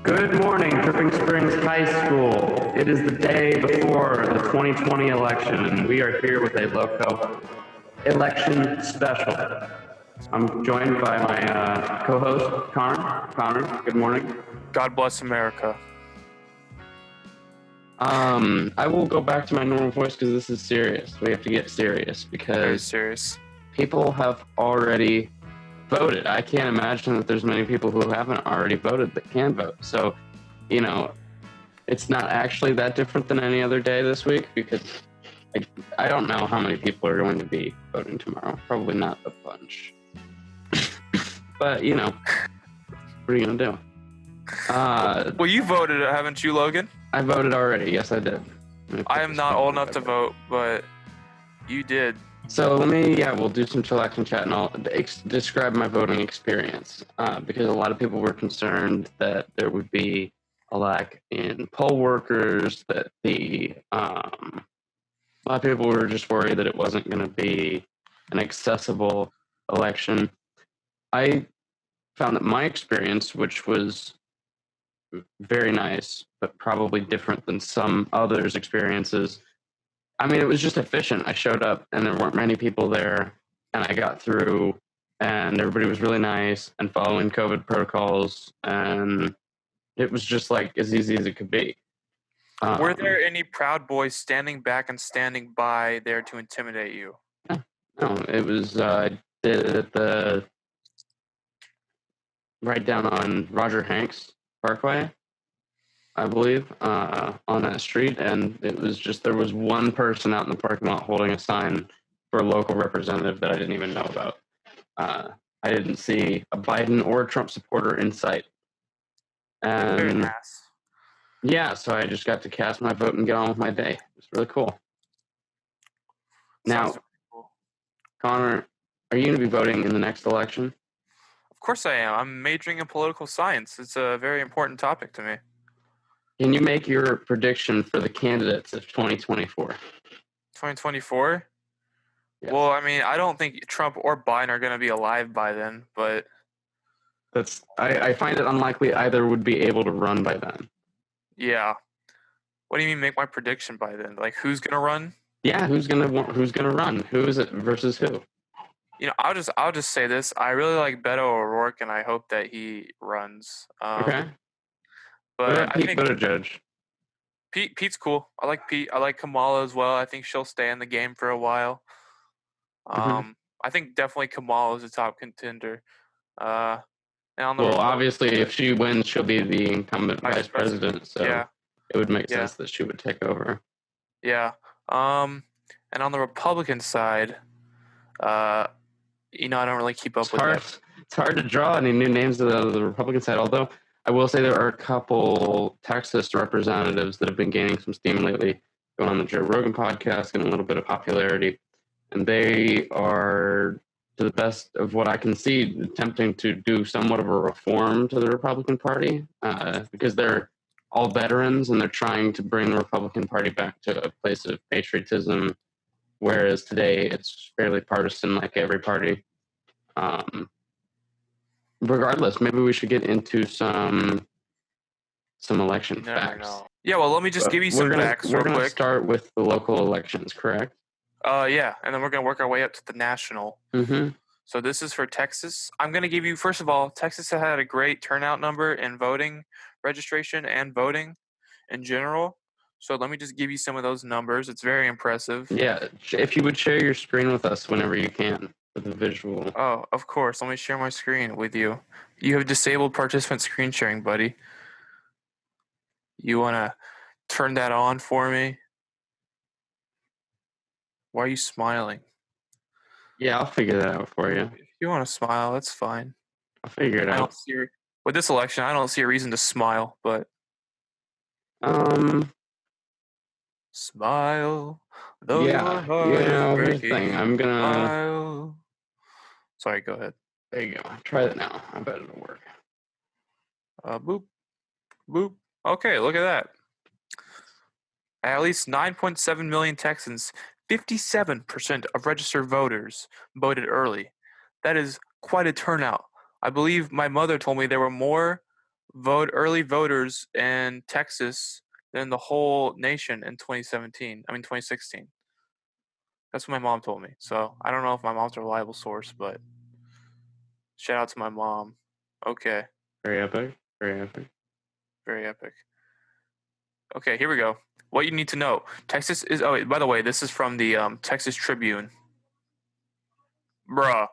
Good morning, Dripping Springs High School. It is the day before the 2020 election, and we are here with a LOCO Election Special. I'm joined by my co-host, Connor. Connor, good morning. God bless America. I will go back to my normal voice because this is serious. We have to get serious Very because serious. people have already voted. I can't imagine that there's many people who haven't already voted that can vote. So, it's not actually that different than any other day this week because I don't know how many people are going to be voting tomorrow. Probably not a bunch. But, what are you going to do? Well, you voted, haven't you, Logan? I voted already. Yes, I did. I am not old enough to vote, but you did. So we'll do some chillaxing chat and I'll describe my voting experience because a lot of people were concerned that there would be a lack in poll workers, that a lot of people were just worried that it wasn't going to be an accessible election. I found that my experience, which was very nice, but probably different than some others' experiences, it was just efficient. I showed up and there weren't many people there and I got through and everybody was really nice and following COVID protocols and it was just like as easy as it could be. Were there any Proud Boys standing back and standing by there to intimidate you? No, it was I did it at the right down on Roger Hanks Parkway, I believe, on that street, and it was just there was one person out in the parking lot holding a sign for a local representative that I didn't even know about. I didn't see a Biden or a Trump supporter in sight. Very And nice. yeah, so I just got to cast my vote and get on with my day. It's really cool. Now, Sounds cool. Connor, are you going to be voting in the next election? Of course I am. I'm majoring in political science. It's a very important topic to me. Can you make your prediction for the candidates of 2024? 2024? Yes. Well, I don't think Trump or Biden are going to be alive by then, but I find it unlikely either would be able to run by then. yeah. What do you mean make my prediction by then? Like, who's going to run? Yeah, who's gonna run? Who is it versus who? I'll just say this. I really like Beto O'Rourke, and I hope that he runs. Okay. But I think Buttigieg. Pete's cool. I like Pete. I like Kamala as well. I think she'll stay in the game for a while. Mm-hmm. I think definitely Kamala is a top contender. Obviously, if she wins, she'll be the incumbent vice president. So yeah. It would make sense that she would take over. Yeah. And on the Republican side, I don't really keep up with that. It's hard to draw any new names of the Republican side, although I will say there are a couple Texas representatives that have been gaining some steam lately, going on the Joe Rogan podcast, getting a little bit of popularity. And they are, to the best of what I can see, attempting to do somewhat of a reform to the Republican Party because they're all veterans and they're trying to bring the Republican Party back to a place of patriotism, whereas today it's fairly partisan like every party. Regardless, maybe we should get into some election facts. Yeah, well, let me just give you some facts real quick. We're going to start with the local elections, correct? Yeah, and then we're going to work our way up to the national. Mm-hmm. So this is for Texas. I'm going to give you, first of all, Texas has had a great turnout number in voting registration and voting in general. So let me just give you some of those numbers. It's very impressive. Yeah, if you would share your screen with us whenever you can with a visual. Oh, of course. Let me share my screen with you. You have disabled participant screen sharing, buddy. You want to turn that on for me? Why are you smiling? Yeah, I'll figure that out for you. If you want to smile, that's fine. I'll figure it out. With this election, I don't see a reason to smile, but smile. Though yeah, here's the thing. I'm gonna smile. Sorry, go ahead. There you go. Try that now. I bet it'll work. Boop, boop. Okay, look at that. At least 9.7 million Texans, 57% of registered voters voted early. That is quite a turnout. I believe my mother told me there were more early voters in Texas than the whole nation in 2016. That's what my mom told me. So I don't know if my mom's a reliable source, but shout out to my mom. Okay, Very epic. Very epic. very epic. Okay, here we go. What you need to know. Texas is. Oh, wait, by the way, this is from the Texas Tribune. Bruh.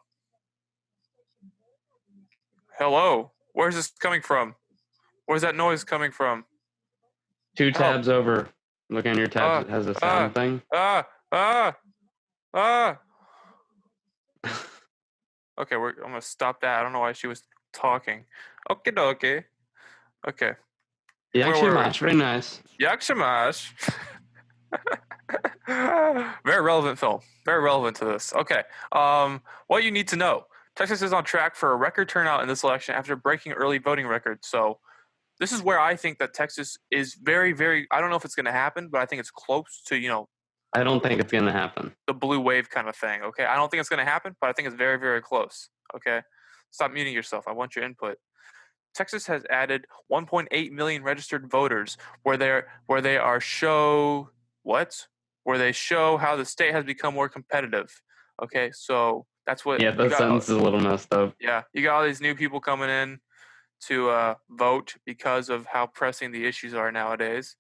Hello. Where's this coming from? Where's that noise coming from? 2 Help. tabs over. Look on your tabs. It has a sound thing. Okay, I'm gonna stop that. I don't know why she was talking. Okay. Okay. Yakshimash, very nice. Yakshimash. Very relevant film. Very relevant to this. Okay. What you need to know. Texas is on track for a record turnout in this election after breaking early voting records. So this is where I think that Texas is very, very, I don't know if it's going to happen, but I think it's close to, I don't think it's going to happen. the blue wave kind of thing. Okay. I don't think it's going to happen, but I think it's very, very close. Okay. Stop muting yourself. I want your input. Texas has added 1.8 million registered voters where they show how the state has become more competitive. Okay, so that's what. Yeah, that sentence is a little messed up. Yeah, you got all these new people coming in to vote because of how pressing the issues are nowadays.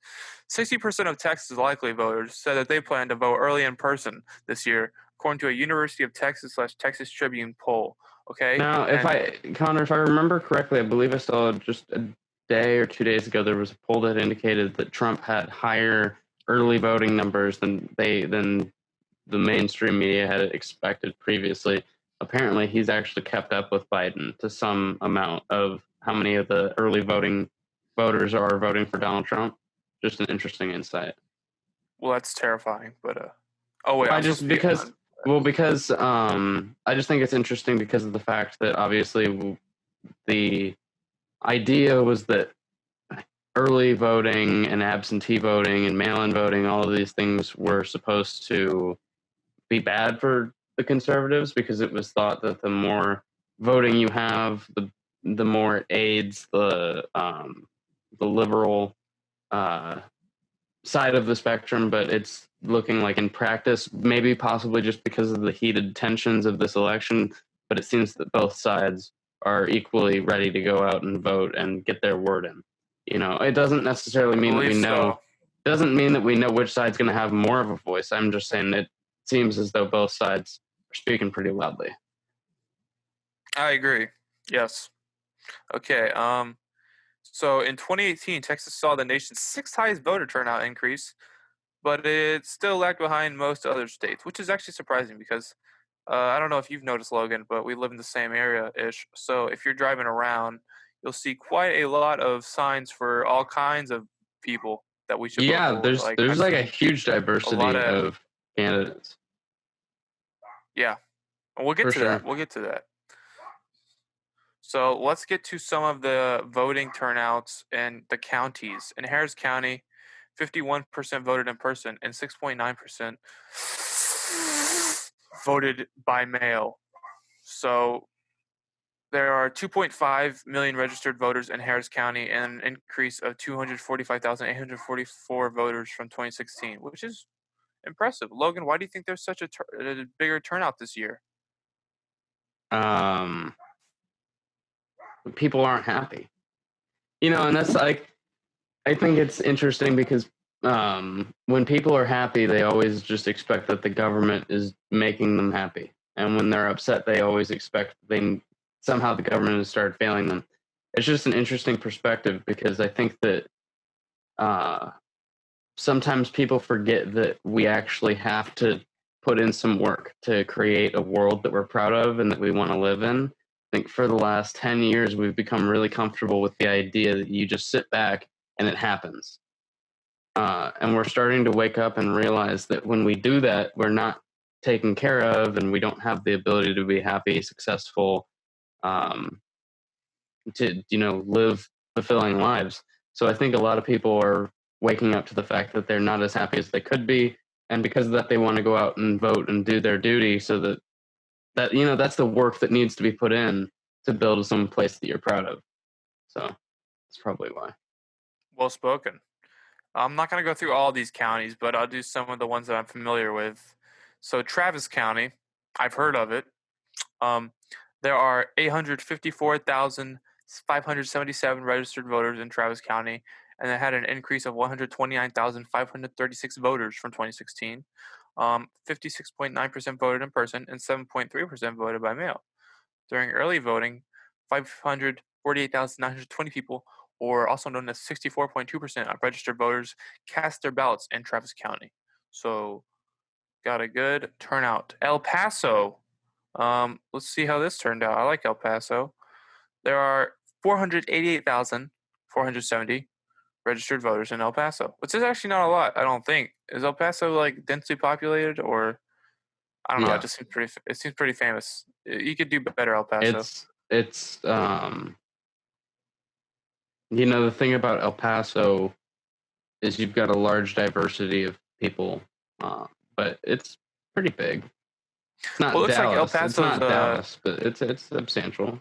60% of Texas likely voters said that they plan to vote early in person this year, according to a University of Texas/Texas Tribune poll. Okay. Now, if I remember correctly, I believe I saw just a day or 2 days ago there was a poll that indicated that Trump had higher early voting numbers than the mainstream media had expected previously. Apparently, he's actually kept up with Biden to some amount of how many of the early voting voters are voting for Donald Trump. Just an interesting insight. Well, that's terrifying, but oh wait, because I just think it's interesting because of the fact that obviously the idea was that early voting and absentee voting and mail-in voting, all of these things were supposed to be bad for the conservatives because it was thought that the more voting you have, the more it aids the liberal side of the spectrum. But it's looking like in practice, maybe possibly just because of the heated tensions of this election, but it seems that both sides are equally ready to go out and vote and get their word in. It doesn't necessarily mean that we know. It doesn't mean that we know which side's going to have more of a voice. I'm just saying it seems as though both sides are speaking pretty loudly. I agree. Yes. Okay. So in 2018, Texas saw the nation's 6th highest voter turnout increase, but it still lagged behind most other states, which is actually surprising because I don't know if you've noticed, Logan, but we live in the same area-ish. So if you're driving around, you'll see quite a lot of signs for all kinds of people that we should vote for. There's like a huge diversity of candidates. Yeah. We'll get to that. We'll get to that. So let's get to some of the voting turnouts in the counties. In Harris County, 51% voted in person and 6.9% voted by mail. So there are 2.5 million registered voters in Harris County and an increase of 245,844 voters from 2016, which is impressive. Logan, why do you think there's such a bigger turnout this year? People aren't happy. And that's like, I think it's interesting because when people are happy, they always just expect that the government is making them happy. And when they're upset, they always expect somehow the government has started failing them. It's just an interesting perspective because I think that sometimes people forget that we actually have to put in some work to create a world that we're proud of and that we want to live in. I think for the last 10 years, we've become really comfortable with the idea that you just sit back and it happens. And we're starting to wake up and realize that when we do that, we're not taken care of and we don't have the ability to be happy, successful, to live fulfilling lives. So I think a lot of people are waking up to the fact that they're not as happy as they could be, and because of that, they want to go out and vote and do their duty. So that that's the work that needs to be put in to build some place that you're proud of. So That's probably why. Well spoken. I'm not going to go through all these counties, but I'll do some of the ones that I'm familiar with. So Travis County, I've heard of it. Um, there are 854,577 registered voters in Travis County, and it had an increase of 129,536 voters from 2016. 56.9% voted in person and 7.3% voted by mail. During early voting, 548,920 people, or also known as 64.2% of registered voters, cast their ballots in Travis County. So, got a good turnout. El Paso. Let's see how this turned out. I like El Paso. There are 488,470 registered voters in El Paso, which is actually not a lot. I don't think. Is El Paso like densely populated, or I don't know? Yeah. It just seems pretty. It seems pretty famous. You could do better, El Paso. It's the thing about El Paso is you've got a large diversity of people, but it's pretty big. It's not Well, it looks like El Dallas. It's Paso's. not Dallas, but it's substantial.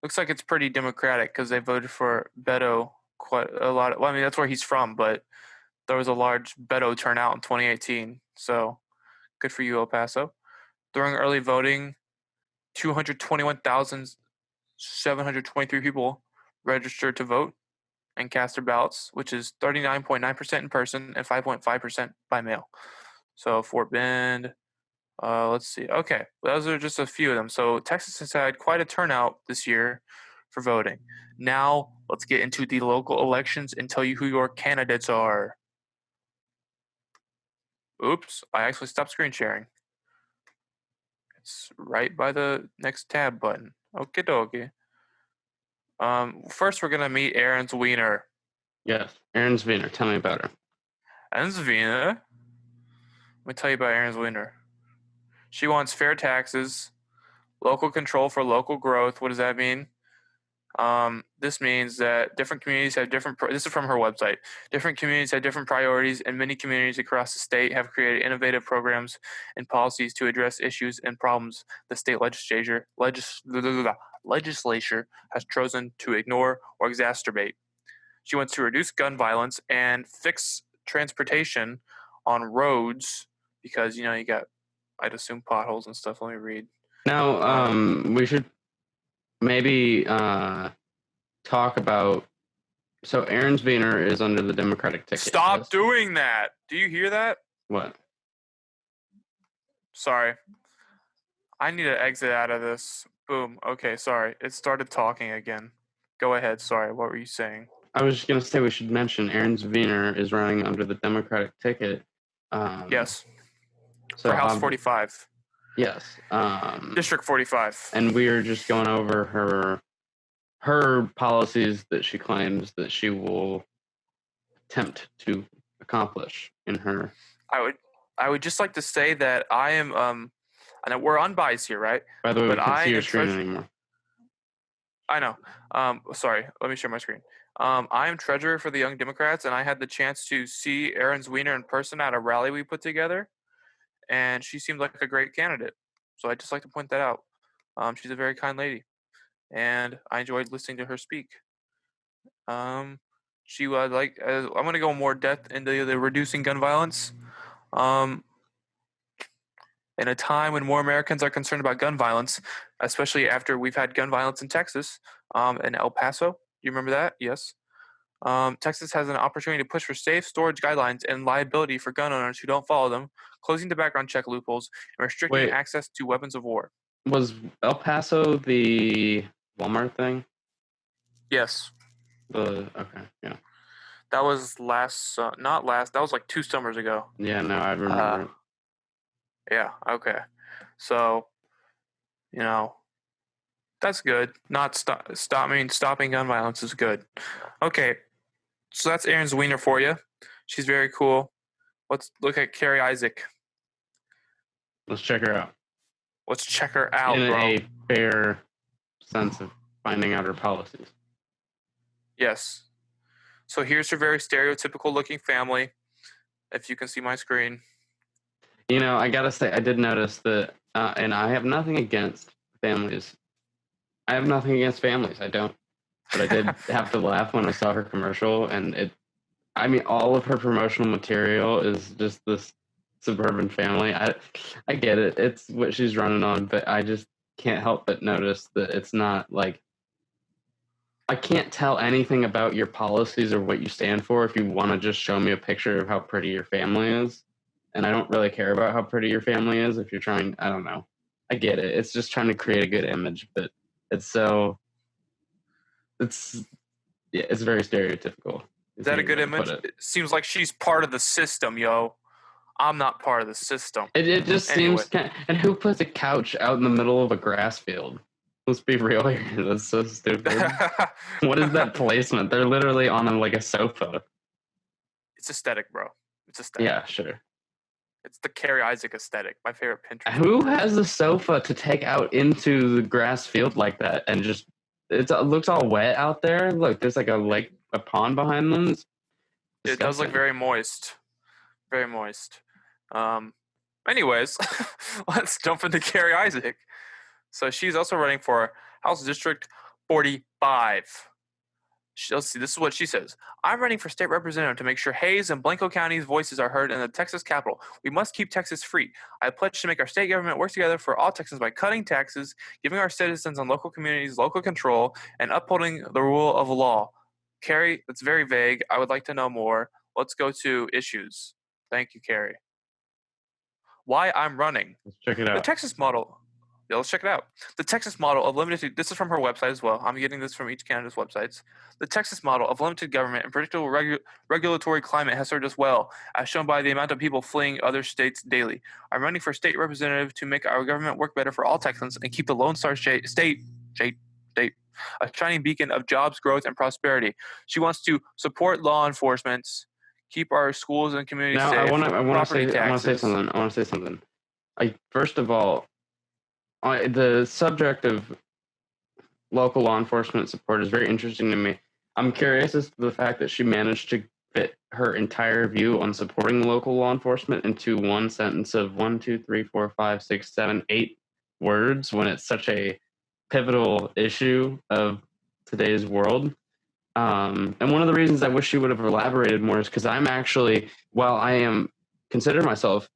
Looks like it's pretty democratic because they voted for Beto quite a lot. Well, I mean that's where he's from, but there was a large Beto turnout in 2018. So good for you, El Paso. During early voting, 221,723 people registered to vote and cast their ballots, which is 39.9% in person and 5.5% by mail. So Fort Bend. Let's see. Okay, those are just a few of them. So Texas has had quite a turnout this year for voting. Now let's get into the local elections and tell you who your candidates are. Oops, I actually stopped screen sharing. It's right by the next tab button. Okie dokie. First we're gonna meet Erins Wiener. Yes, Erins Wiener. Tell me about her. Erins Wiener. Let me tell you about Erins Wiener. She wants fair taxes, local control for local growth. What does that mean? This means that different communities have different. This is from her website. Different communities have different priorities, and many communities across the state have created innovative programs and policies to address issues and problems the state legislature has chosen to ignore or exacerbate. She wants to reduce gun violence and fix transportation on roads because you got, I'd assume, potholes and stuff. Let me read. Now, we should maybe talk about. So, Erins Wiener is under the Democratic ticket. Stop yes? doing that. Do you hear that? What? Sorry. I need to exit out of this. Boom. Okay, sorry. It started talking again. Go ahead. Sorry. What were you saying? I was just going to say we should mention Erins Wiener is running under the Democratic ticket. Yes. So For House 45. Yes. District 45. And we are just going over her policies that she claims that she will attempt to accomplish in her. I would just like to say that I am I know we're unbiased here, right? By the way, But we can't I see your am screen anymore. I know. Sorry, let me share my screen. I am treasurer for the Young Democrats, and I had the chance to see Erins Wiener in person at a rally we put together, and she seemed like a great candidate. So I'd just like to point that out. She's a very kind lady, and I enjoyed listening to her speak. She was like, I'm going to go more depth into the reducing gun violence. In a time when more Americans are concerned about gun violence, especially after we've had gun violence in Texas, in El Paso. Do you remember that? Yes. Texas has an opportunity to push for safe storage guidelines and liability for gun owners who don't follow them, closing the background check loopholes, and restricting access to weapons of war. Was El Paso the Walmart thing? Yes. Okay, yeah. That was not last. That was like 2 summers ago. Yeah, no, I remember it. Yeah. Okay. So, that's good. Not stopping gun violence is good. Okay. So that's Erins Wiener for you. She's very cool. Let's look at Carrie Isaac. Let's check her out. Let's check her out, in bro. a fair sense of finding out her policies. Yes. So here's her very stereotypical looking family. If you can see my screen. I gotta say, I did notice that, and I have nothing against families. I have nothing against families. I don't. but I did have to laugh when I saw her commercial, and I mean, all of her promotional material is just this suburban family. I get it. It's what she's running on, but I just can't help but notice that it's not like I can't tell anything about your policies or what you stand for if you want to just show me a picture of how pretty your family is. And I don't really care about how pretty your family is if you're trying, I don't know. I get it. It's just trying to create a good image, but it's so it's yeah, it's very stereotypical. Is that a good image? It seems like she's part of the system, yo. I'm not part of the system. It just seems and who puts a couch out in the middle of a grass field? Let's be real here. That's so stupid. What is that placement? They're literally on a sofa. It's aesthetic, bro. It's aesthetic. Yeah, sure. It's the Carrie Isaac aesthetic. My favorite Pinterest. Who has a sofa to take out into the grass field like that and just it looks all wet out there? Look, there's like a pond behind them. It does look very moist. Very moist. Anyways, let's jump into Carrie Isaac. So she's also running for House District 45. Let's see, this is what she says. I'm running for state representative to make sure Hayes and Blanco County's voices are heard in the Texas Capitol. We must keep Texas free. I pledge to make our state government work together for all Texans by cutting taxes, giving our citizens and local communities local control, and upholding the rule of law. Carrie, that's very vague. I would like to know more. Let's go to issues. Thank you, Carrie. Why I'm running. Let's check it out. The Texas model. Yeah, let's check it out. The Texas model of limited, this is from her website as well. I'm getting this from each candidate's websites. The Texas model of limited government and predictable regulatory climate has served us well, as shown by the amount of people fleeing other states daily. I'm running for state representative to make our government work better for all Texans and keep the Lone Star State a shining beacon of jobs, growth, and prosperity. She wants to support law enforcement, keep our schools and communities safe. I want to say something. First of all, the subject of local law enforcement support is very interesting to me. I'm curious as to the fact that she managed to fit her entire view on supporting local law enforcement into one sentence of 1, 2, 3, 4, 5, 6, 7, 8 words when it's such a pivotal issue of today's world. And one of the reasons I wish she would have elaborated more is because I'm actually, while I consider myself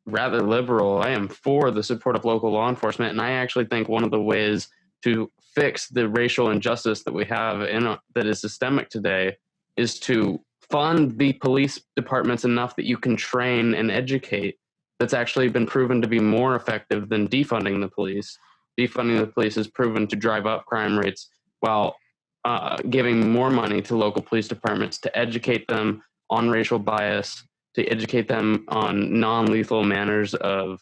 rather liberal, I am for the support of local law enforcement, and I actually think one of the ways to fix the racial injustice that we have that is systemic today is to fund the police departments enough that you can train and educate. That's actually been proven to be more effective than defunding the police. Defunding the police is proven to drive up crime rates while giving more money to local police departments to educate them on racial bias, to educate them on non-lethal manners of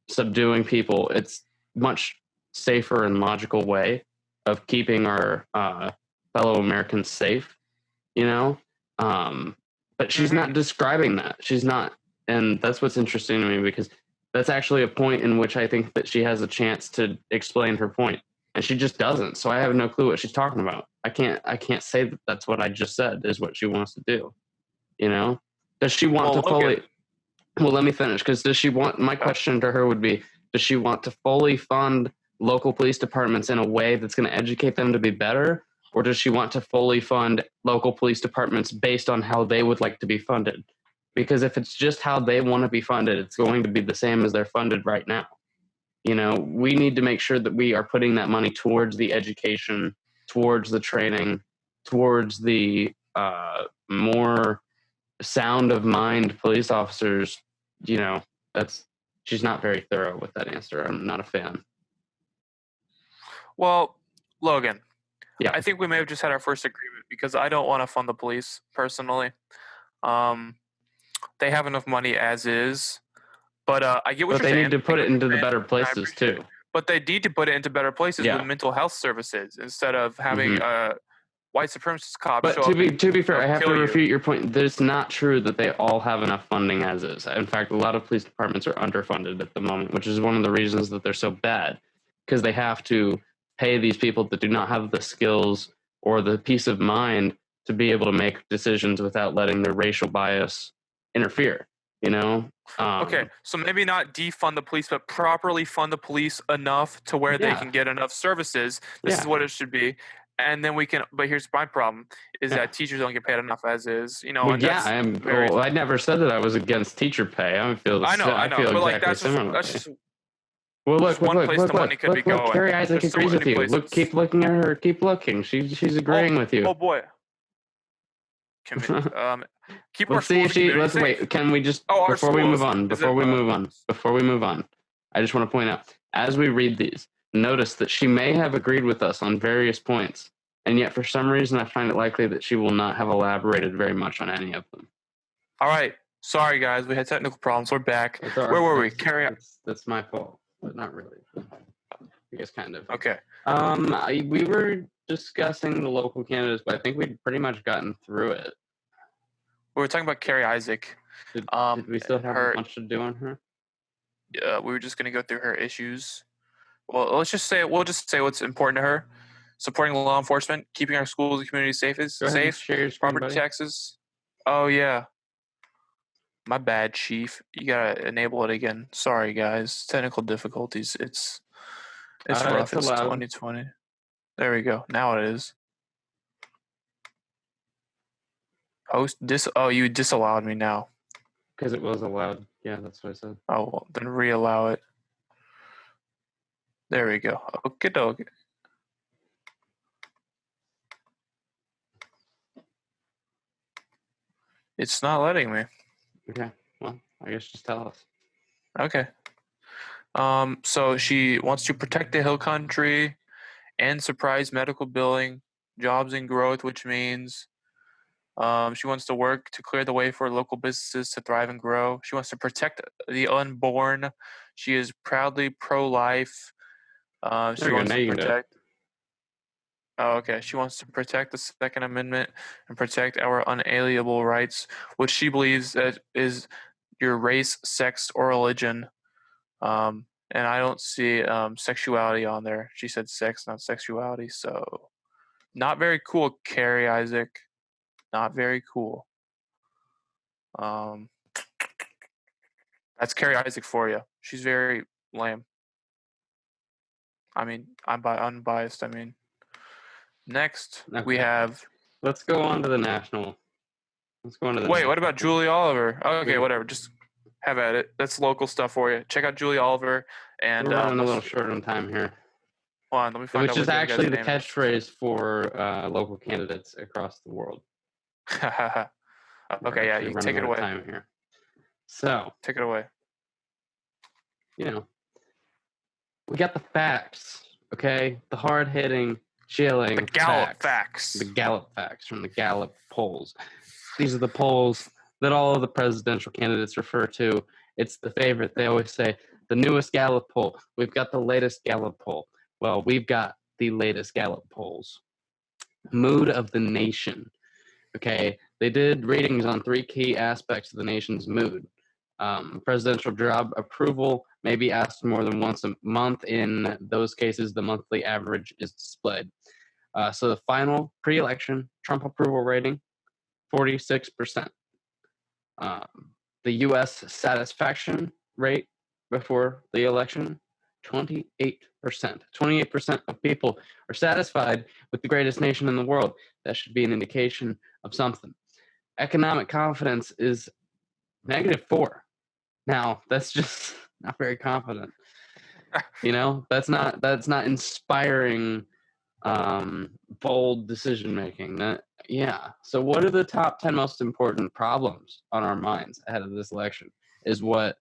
subduing people. It's much safer and logical way of keeping our fellow Americans safe, but she's not describing that. She's not. And that's what's interesting to me, because that's actually a point in which I think that she has a chance to explain her point, and she just doesn't. So I have no clue what she's talking about. I can't say that that's what I just said is what she wants to do. Does she want to fully? Well, let me finish. Because does she want? My question to her would be: does she want to fully fund local police departments in a way that's going to educate them to be better, or does she want to fully fund local police departments based on how they would like to be funded? Because if it's just how they want to be funded, it's going to be the same as they're funded right now. We need to make sure that we are putting that money towards the education, towards the training, towards the more sound of mind police officers. She's not very thorough with that answer. I'm not a fan. Well, Logan, yeah, I think we may have just had our first agreement, because I don't want to fund the police personally. They have enough money as is, but I get what you're saying. But they need to put it into the better places too. But they need to put it into better places with mental health services instead of having white supremacist cops. But to be fair, I have to refute your point. It's not true that they all have enough funding as is. In fact, a lot of police departments are underfunded at the moment, which is one of the reasons that they're so bad, because they have to pay these people that do not have the skills or the peace of mind to be able to make decisions without letting their racial bias interfere. Okay, so maybe not defund the police, but properly fund the police enough to where they can get enough services. This is what it should be. and then we can. But here's my problem: is Yeah. that teachers don't get paid enough as is. Well, And yeah, that's very. I never said that I was against teacher pay. I I know, feel but like exactly that's similarly. just Well, just one place the money could be look. going. Carrie Isaac There's so agrees with many you. Look, places. keep looking at her. Keep looking. She's agreeing with you. Oh boy. Keep our Let's see if schools and she. communities Let's safe. wait. Can we just Oh, our before we move schools. on? Is it? Before we move on, I just want to point out as we read these, notice that she may have agreed with us on various points, and yet for some reason I find it likely that she will not have elaborated very much on any of them. All right. Sorry, guys. We had technical problems. We're back. Where were we? Carry on. That's my fault, but not really. I guess kind of. Okay. We were discussing the local candidates, but I think we'd pretty much gotten through it. We were talking about Carrie Isaac. Did we still have a bunch to do on her? We were just going to go through her issues. Well, we'll just say what's important to her: supporting law enforcement, keeping our schools and communities safe, property taxes. Oh yeah, my bad, Chief. You gotta enable it again. Sorry, guys. Technical difficulties. It's rough. It's 2020. There we go. Now it is. Host you disallowed me now. Because it was allowed. Yeah, that's what I said. Oh, well, then re-allow it. There we go. Okay, dokie. It's not letting me. Okay. Well, I guess just tell us. Okay. So she wants to protect the hill country and surprise medical billing, jobs and growth, which means she wants to work to clear the way for local businesses to thrive and grow. She wants to protect the unborn. She is proudly pro-life. She wants to protect. Oh, okay. She wants to protect the Second Amendment and protect our unalienable rights, which she believes that is your race, sex, or religion. And I don't see sexuality on there. She said sex, not sexuality. So, not very cool, Carrie Isaac. Not very cool. That's Carrie Isaac for you. She's very lame. I mean, I'm unbiased. I mean, next we have. Let's go on to the national. Wait, what about Julie Oliver? Oh, okay, whatever. Just have at it. That's local stuff for you. Check out Julie Oliver. And we're running a little short on time here. Hold on, let me find out. Which is actually the catchphrase for local candidates across the world. Okay, yeah, you can take it away. Time here. So take it away. You know, we got the facts. Okay, the hard-hitting, chilling. The Gallup facts. The Gallup facts from the Gallup polls. These are the polls that all of the presidential candidates refer to. It's the favorite. They always say the newest Gallup poll. We've got the latest Gallup poll. Well, we've got the latest Gallup polls. Mood of the nation. Okay, they did ratings on 3 key aspects of the nation's mood. Presidential job approval may be asked more than once a month. In those cases, the monthly average is displayed. So the final pre-election Trump approval rating, 46%. The U.S. satisfaction rate before the election, 28%. 28% of people are satisfied with the greatest nation in the world. That should be an indication of something. Economic confidence is -4. Now, that's just not very confident. You know, that's not inspiring bold decision making. So what are the top 10 most important problems on our minds ahead of this election is what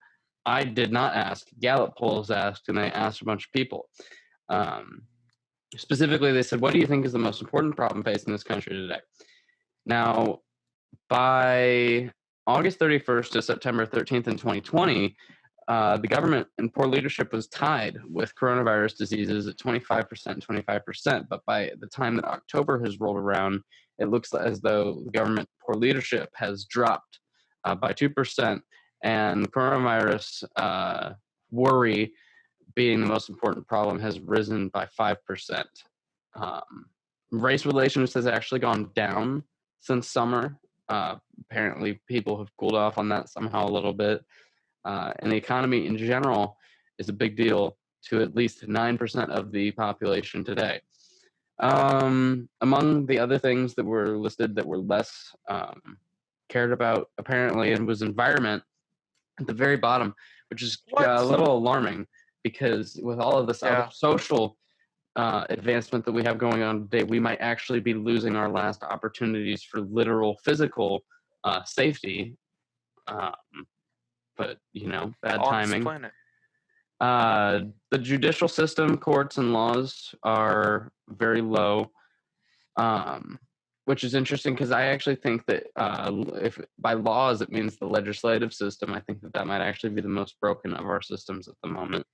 I did not ask. Gallup polls asked, and they asked a bunch of people. Specifically, they said, what do you think is the most important problem facing this country today? Now, by August 31st to September 13th in 2020, the government and poor leadership was tied with coronavirus diseases at 25% and 25%. But by the time that October has rolled around, it looks as though the government poor leadership has dropped by 2%, and coronavirus worry being the most important problem has risen by 5%. Race relations has actually gone down since summer. Apparently, people have cooled off on that somehow a little bit. And the economy in general is a big deal to at least 9% of the population today. Among the other things that were listed that were less cared about, apparently, and was environment at the very bottom, which is a little alarming because with all of this other social advancement that we have going on today, we might actually be losing our last opportunities for literal physical safety. But, bad timing. The judicial system, courts, and laws are very low, which is interesting because I actually think that if by laws it means the legislative system, I think that might actually be the most broken of our systems at the moment.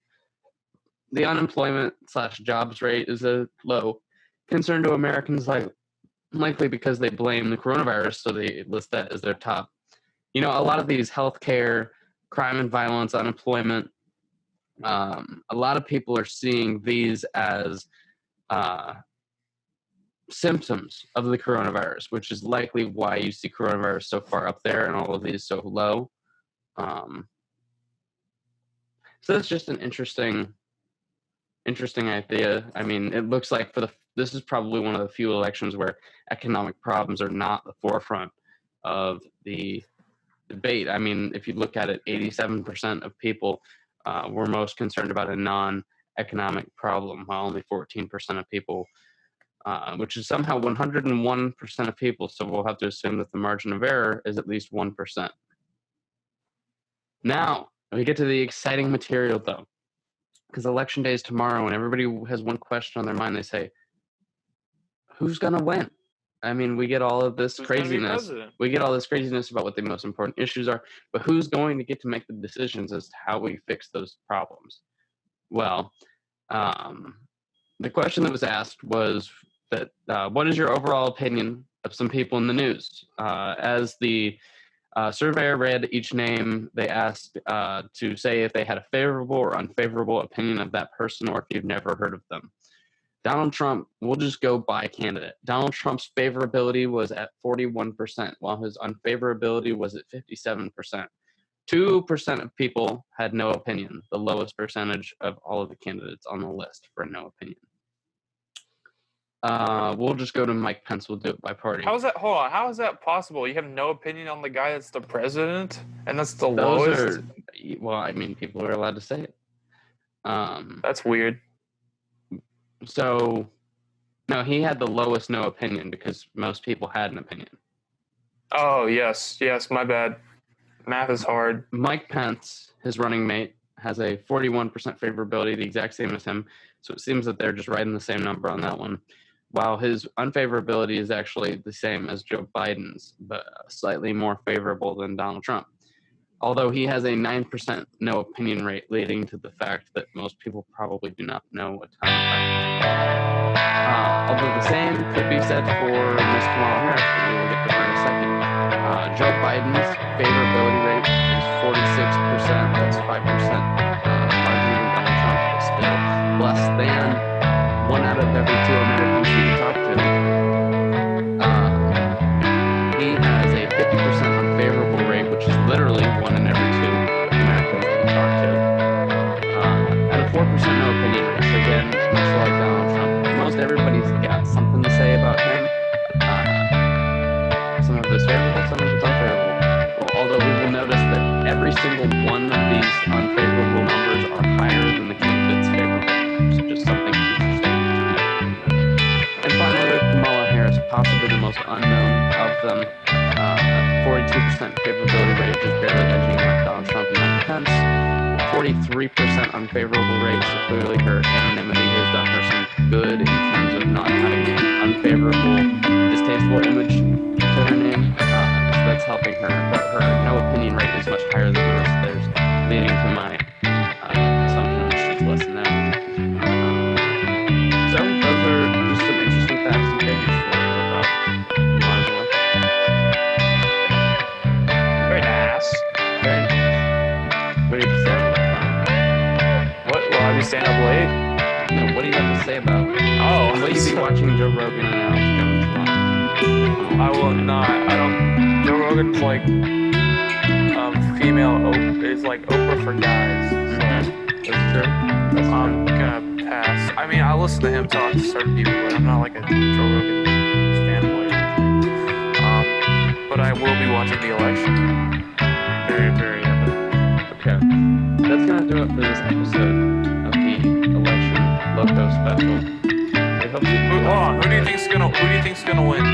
The unemployment / jobs rate is a low concern to Americans, likely because they blame the coronavirus, so they list that as their top. A lot of these healthcare, crime and violence, unemployment, a lot of people are seeing these as symptoms of the coronavirus, which is likely why you see coronavirus so far up there and all of these so low. So that's just an interesting idea. I mean, it looks like this is probably one of the few elections where economic problems are not the forefront of the debate. I mean, if you look at it, 87% of people were most concerned about a non-economic problem, while only 14% of people, which is somehow 101% of people. So we'll have to assume that the margin of error is at least 1%. Now, we get to the exciting material, though, because election day is tomorrow, and everybody has one question on their mind. They say, who's going to win? I mean, we get all of this craziness. We get all this craziness about what the most important issues are, but who's going to get to make the decisions as to how we fix those problems? Well, the question that was asked was that what is your overall opinion of some people in the news? As the surveyor read each name, they asked to say if they had a favorable or unfavorable opinion of that person, or if you've never heard of them. Donald Trump, we'll just go by candidate. Donald Trump's favorability was at 41%, while his unfavorability was at 57%. 2% of people had no opinion, the lowest percentage of all of the candidates on the list for no opinion. We'll just go to Mike Pence. We'll do it by party. Hold on. How is that possible? You have no opinion on the guy that's the president, and that's the lowest? Well, I mean, people are allowed to say it. That's weird. So, no, he had the lowest no opinion because most people had an opinion. Oh, yes, my bad. Math is hard. Mike Pence, his running mate, has a 41% favorability, the exact same as him. So it seems that they're just right in the same number on that one. While his unfavorability is actually the same as Joe Biden's, but slightly more favorable than Donald Trump. Although he has a 9% no opinion rate, leading to the fact that most people probably do not know a ton about him. Although the same could be said for Ms. Kamala Harris, but we will get to her in a second. Joe Biden's favorability rate is 46%. That's 5% larger than Donald Trump, but still less than 1 out of every 2 Americans you can talk to. He has a 50% unfavorable rate, which is literally 1 in every 2 Americans that you talk to. At a 4% no opinion rate. So again, much like Donald Trump, most everybody's got something to say about him. Some of it's favorable, some of it's unfavorable. Although we will notice that every single one of these unfavorable numbers are higher than the candidate's favorable. So just something interesting to note. And finally, Kamala Harris, possibly the most unknown of them. 42% favorability rate, just barely edging out Donald Trump and Mike Pence. 43% unfavorable rate, so clearly her anonymity has done her some good in terms of not having an unfavorable, distasteful image to her name. So that's helping her, but her no opinion rate is much higher than the rest of theirs, leading to my assumption that she's less than them. So those are just some interesting facts and figures for you about Kamala's election. Very nice. Very nice. What do you have to say about that? What? Will I be staying up late? No, what do you have to say about it? Oh. Will you be watching Joe Rogan and Alex Jones live? I will not. I don't. Joe Rogan's like female. It's like Oprah for guys. So That's true. I'm gonna pass. I mean, I listen to him talk to certain people, but I'm not like a Joe Rogan fanboy or anything. But I will be watching the election. Very, very epic. Okay. That's going to do it for this episode of the Election LOCO Special. We hope Who do you think's gonna win?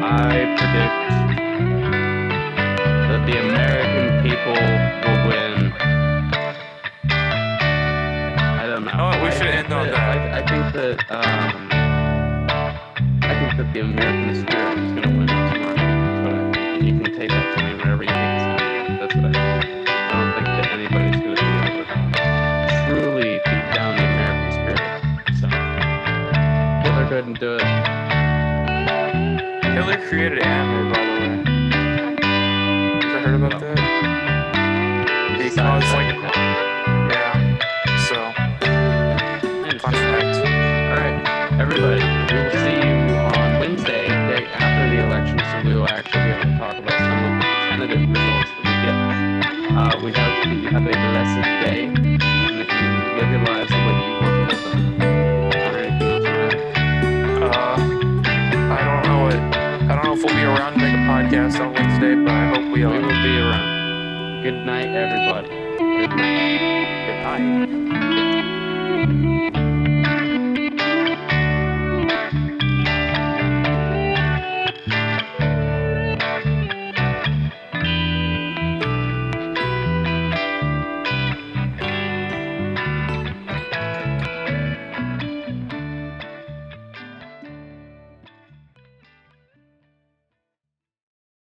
I predict that the American people will win. I don't know. Oh, we should end on that. I think that the American spirit is going to win tomorrow. That's what I think. And you can take that to me wherever you think. That's what I think. I don't think that anybody's going to be able to truly beat down the American spirit. So Hitler couldn't do it. Hitler created anime, by the way. Ever heard about that? Because fun fact. All right, everybody. We will see you on Wednesday, the day after the election, so we will actually be able to talk about some of the tentative results that we get. We hope that you have a blessed day, and that you live your lives the way you want to live them. Anything else, Ryan? I don't know if we'll be around to make a podcast on Wednesday, but I hope we are. We will be around. Good night, everybody. Good night. Good night.